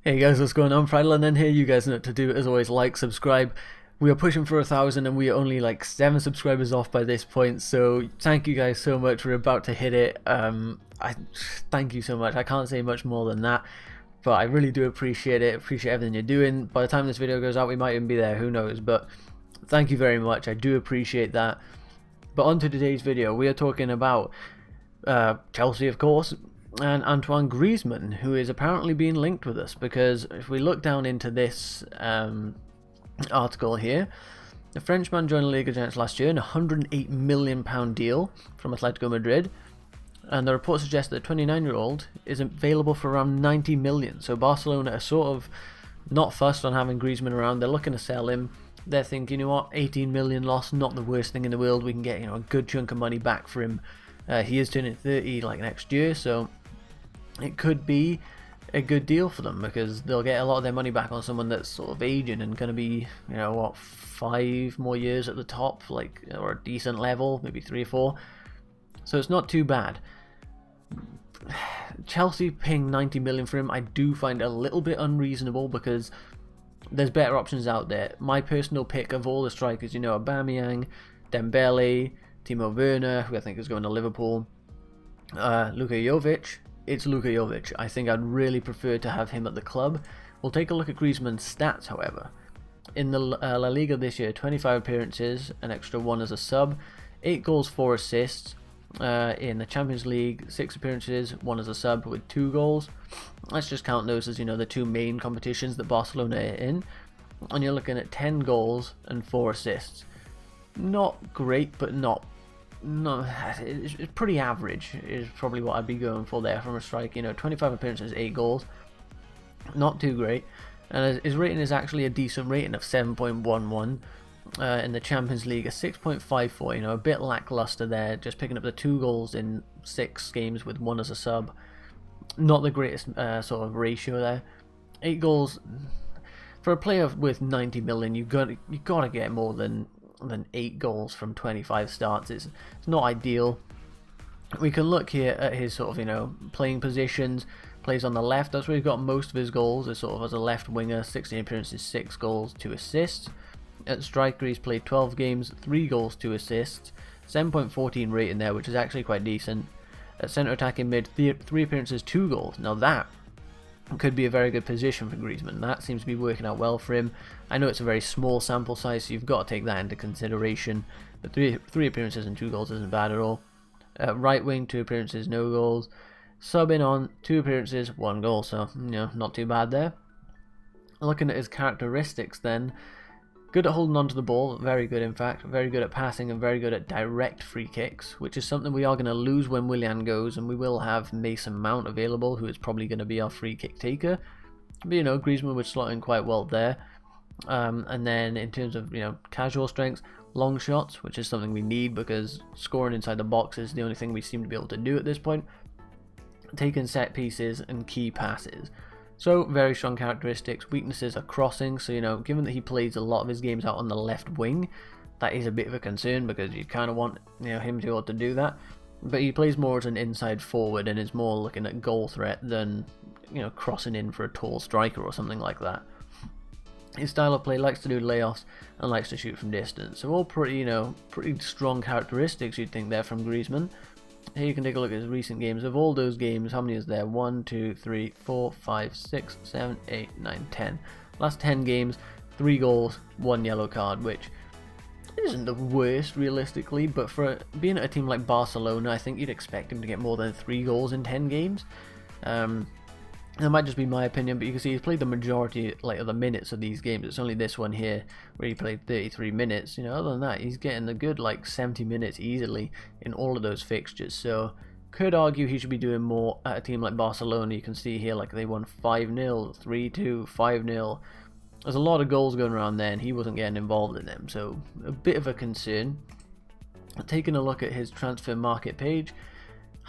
Hey guys, what's going on? Friday and here. You guys know what to do. As always, like, subscribe. We are pushing for 1,000 and we are only like 7 subscribers off by this point. So thank you guys so much. We're about to hit it. I thank you so much. I can't say much more than that. But I really do appreciate it. Appreciate everything you're doing. By the time this video goes out, we might even be there. Who knows? But thank you very much. I do appreciate that. But on to today's video. We are talking about Chelsea, of course, and Antoine Griezmann, who is apparently being linked with us, because if we look down into this article here, the Frenchman joined the League of Giants last year in a £108 million deal from Atletico Madrid, and the report suggests that the 29-year-old is available for around 90 million. So Barcelona are sort of not fussed on having Griezmann around. They're looking to sell him. They're thinking, you know what, 18 million loss, not the worst thing in the world. We can get, a good chunk of money back for him. He is turning 30 like next year, so it could be a good deal for them, because they'll get a lot of their money back on someone that's sort of aging and going to be, 5 more years at the top, or a decent level, maybe 3 or 4. So it's not too bad. Chelsea paying 90 million for him, I do find a little bit unreasonable, because there's better options out there. My personal pick of all the strikers, Aubameyang, Dembele, Timo Werner, who I think is going to Liverpool, Luka Jovic. It's Luka Jovic. I think I'd really prefer to have him at the club. We'll take a look at Griezmann's stats, however. In the La Liga this year, 25 appearances, an extra 1 as a sub, 8 goals, 4 assists. In the Champions League, 6 appearances, 1 as a sub with 2 goals. Let's just count those as, the 2 main competitions that Barcelona are in. And you're looking at 10 goals and 4 assists. Not great, but no, it's pretty average is probably what I'd be going for there from a strike. 25 appearances, 8 goals, not too great, and his rating is actually a decent rating of 7.11. In the Champions League, a 6.54. A bit lackluster there, just picking up the 2 goals in 6 games with 1 as a sub. Not the greatest sort of ratio there. 8 goals for a player with 90 million. You gotta get more than 8 goals from 25 starts. It's not ideal. We can look here at his sort of playing positions. Plays on the left. That's where he's got most of his goals. Is sort of as a left winger. 16 appearances, 6 goals, 2 assists. At striker, he's played 12 games, 3 goals, 2 assists. 7.14 rating there, which is actually quite decent. At centre attacking mid, 3 appearances, 2 goals. Now that could be a very good position for Griezmann. That seems to be working out well for him. I know it's a very small sample size, so you've got to take that into consideration. But 3 appearances and 2 goals isn't bad at all. Right wing, 2 appearances, no goals. Subbing on, 2 appearances, 1 goal. So, not too bad there. Looking at his characteristics then. Good at holding on to the ball, very good in fact, very good at passing and very good at direct free kicks, which is something we are going to lose when Willian goes, and we will have Mason Mount available, who is probably going to be our free kick taker. But Griezmann would slot in quite well there. And then in terms of casual strengths, long shots, which is something we need because scoring inside the box is the only thing we seem to be able to do at this point. Taking set pieces and key passes. So, very strong characteristics. Weaknesses are crossing, so given that he plays a lot of his games out on the left wing, that is a bit of a concern, because you kind of want him to be able to do that. But he plays more as an inside forward and is more looking at goal threat than crossing in for a tall striker or something like that. His style of play, likes to do layoffs and likes to shoot from distance. So all pretty pretty strong characteristics you'd think there from Griezmann. Here you can take a look at his recent games. Of all those games, how many is there? 1, 2, 3, 4, 5, 6, 7, 8, 9, 10. Last 10 games, 3 goals, 1 yellow card, which isn't the worst realistically, but for being at a team like Barcelona, I think you'd expect him to get more than 3 goals in 10 games. That might just be my opinion, but you can see he's played the majority of the minutes of these games. It's only this one here where he played 33 minutes. Other than that, he's getting a good 70 minutes easily in all of those fixtures. So could argue he should be doing more at a team like Barcelona. You can see here they won 5-0, 3-2, 5-0. There's a lot of goals going around there, and he wasn't getting involved in them. So a bit of a concern. Taking a look at his transfer market page.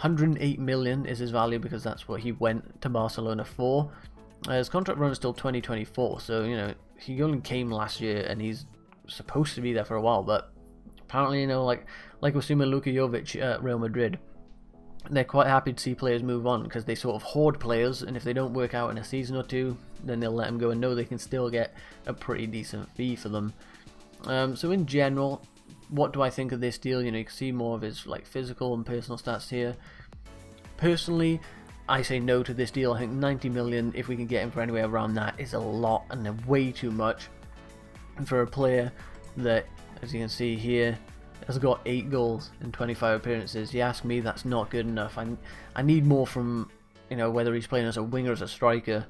108 million is his value, because that's what he went to Barcelona for. His contract runs till 2024, so he only came last year and he's supposed to be there for a while. But apparently, like we're seeing with Luka Jovic at Real Madrid, they're quite happy to see players move on because they sort of hoard players, and if they don't work out in a season or two, then they'll let them go and know they can still get a pretty decent fee for them. So in general, what do I think of this deal? You know, you can see more of his like physical and personal stats here. Personally, I say no to this deal. I think 90 million, if we can get him for anywhere around that, is a lot and way too much for a player that, as you can see here, has got 8 goals in 25 appearances. You ask me, that's not good enough. I need more from, you know, whether he's playing as a winger or as a striker.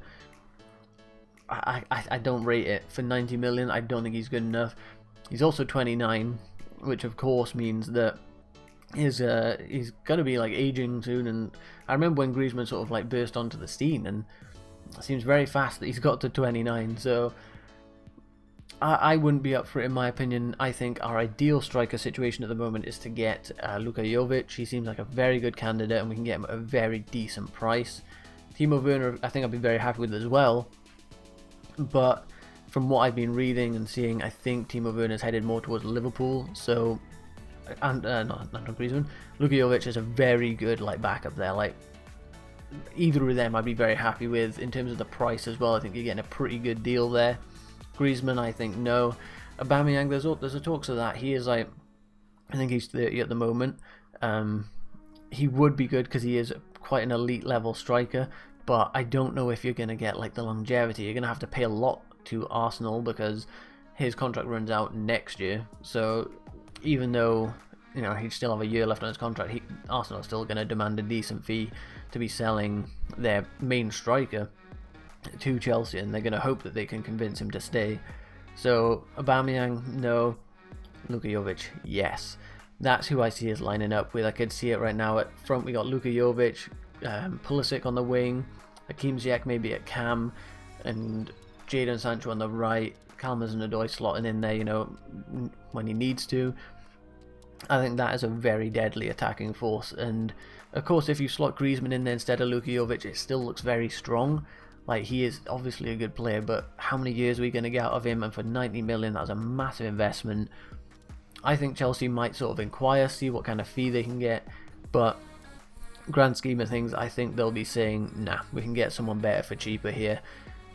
I don't rate it. For 90 million, I don't think he's good enough. He's also 29, which of course means that he's going to be like aging soon. And I remember when Griezmann sort of like burst onto the scene, and it seems very fast that he's got to 29. So I wouldn't be up for it in my opinion. I think our ideal striker situation at the moment is to get Luka Jovic. He seems like a very good candidate, and we can get him at a very decent price. Timo Werner, I think I'd be very happy with as well. But from what I've been reading and seeing, I think Timo Werner's headed more towards Liverpool. So, and not Antoine Griezmann, Luka Jovic is a very good like backup there. Like either of them, I'd be very happy with in terms of the price as well. I think you're getting a pretty good deal there. Griezmann, I think no. Aubameyang, there's a talks of that. He is like, I think he's 30 at the moment. He would be good because he is quite an elite level striker, but I don't know if you're going to get like the longevity. You're going to have to pay a lot to Arsenal because his contract runs out next year. So even though, you know, he'd still have a year left on his contract, Arsenal are still going to demand a decent fee to be selling their main striker to Chelsea, and they're going to hope that they can convince him to stay. So Aubameyang, no. Luka Jovic, yes. That's who I see us lining up with. I could see it right now. At front we got Luka Jovic, Pulisic on the wing, Hakim Ziyech maybe at cam, and Jadon Sancho on the right, Kalmaz-Odoi slotting in there, you know, when he needs to. I think that is a very deadly attacking force, and of course if you slot Griezmann in there instead of Luka Jovic, it still looks very strong. Like, he is obviously a good player, but how many years are we going to get out of him? And for 90 million, that's a massive investment. I think Chelsea might sort of inquire, see what kind of fee they can get, but grand scheme of things, I think they'll be saying, nah, we can get someone better for cheaper here.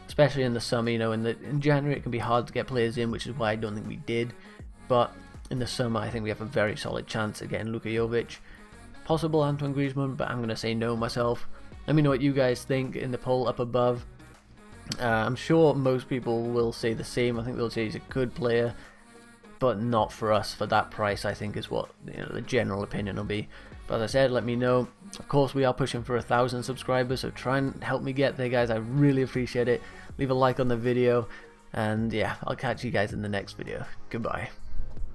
Especially in the summer, you know, in January it can be hard to get players in, which is why I don't think we did. But in the summer, I think we have a very solid chance of getting Luka Jovic. Possible Antoine Griezmann, but I'm going to say no myself. Let me know what you guys think in the poll up above. I'm sure most people will say the same. I think they'll say he's a good player, but not for us for that price, I think is what, you know, the general opinion will be. But as I said, let me know. Of course, we are pushing for 1,000 subscribers, so try and help me get there, guys. I really appreciate it. Leave a like on the video, and yeah, I'll catch you guys in the next video. Goodbye.